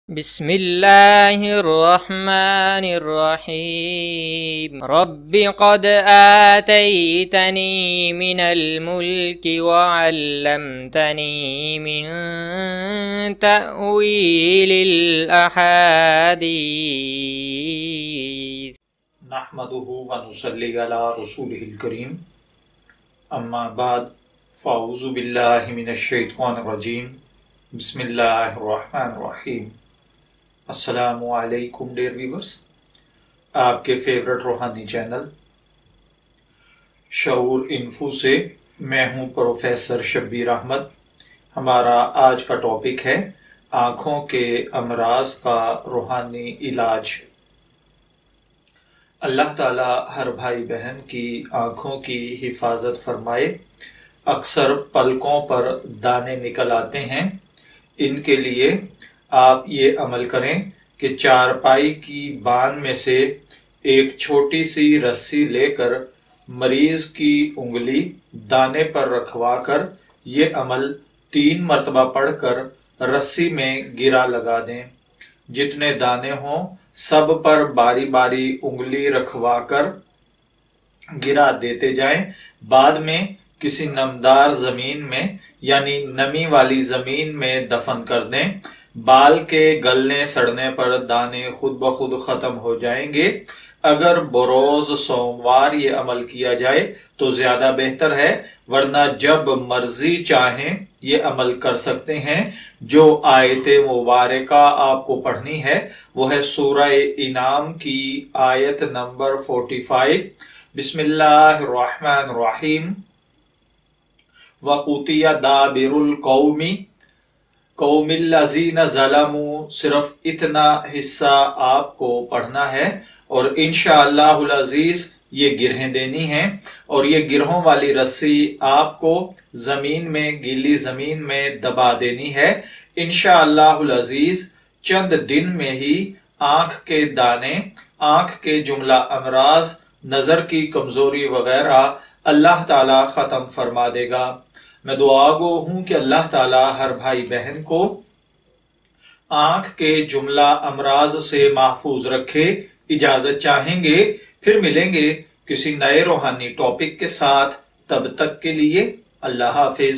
بسم اللہ الرحمن الرحیم رب قد آتیتنی من الملک وعلمتنی من تأویل الاحادیث نحمده ونصلی علی رسوله الکریم اما بعد فاعوذ باللہ من الشیطان الرجیم بسم اللہ الرحمن الرحیم۔ السلام علیکم ڈیئر ویورز، آپ کے فیورٹ روحانی چینل شعور انفو سے میں ہوں پروفیسر شبیر احمد۔ ہمارا آج کا ٹاپک ہے آنکھوں کے امراض کا روحانی علاج۔ اللہ تعالی ہر بھائی بہن کی آنکھوں کی حفاظت فرمائے۔ اکثر پلکوں پر دانے نکل آتے ہیں، ان کے لیے آپ یہ عمل کریں کہ چارپائی کی بان میں سے ایک چھوٹی سی رسی لے کر مریض کی انگلی دانے پر رکھوا کر یہ عمل 3 مرتبہ پڑھ کر رسی میں گرا لگا دیں۔ جتنے دانے ہوں سب پر باری باری انگلی رکھوا کر گرا دیتے جائیں۔ بعد میں کسی نمدار زمین میں یعنی نمی والی زمین میں دفن کر دیں۔ بال کے گلنے سڑنے پر دانے خود بخود ختم ہو جائیں گے۔ اگر بروز سوموار یہ عمل کیا جائے تو زیادہ بہتر ہے، ورنہ جب مرضی چاہیں یہ عمل کر سکتے ہیں۔ جو آیت مبارکہ آپ کو پڑھنی ہے وہ ہے سورہ انعام کی آیت نمبر 45۔ بسم اللہ الرحمن الرحیم۔ وَقُطِعَ دَابِرُ الْقَوْمِ قوم الذین ظلموا، صرف اتنا حصہ آپ کو پڑھنا ہے اور انشاءاللہ العزیز یہ گرہیں دینی ہیں، اور یہ گرہوں والی رسی آپ کو زمین میں گیلی زمین میں دبا دینی ہے۔ انشاءاللہ العزیز چند دن میں ہی آنکھ کے دانے، آنکھ کے جملہ امراض، نظر کی کمزوری وغیرہ اللہ تعالی ختم فرما دے گا۔ میں دعا گو ہوں کہ اللہ تعالی ہر بھائی بہن کو آنکھ کے جملہ امراض سے محفوظ رکھے۔ اجازت چاہیں گے، پھر ملیں گے کسی نئے روحانی ٹاپک کے ساتھ۔ تب تک کے لیے اللہ حافظ۔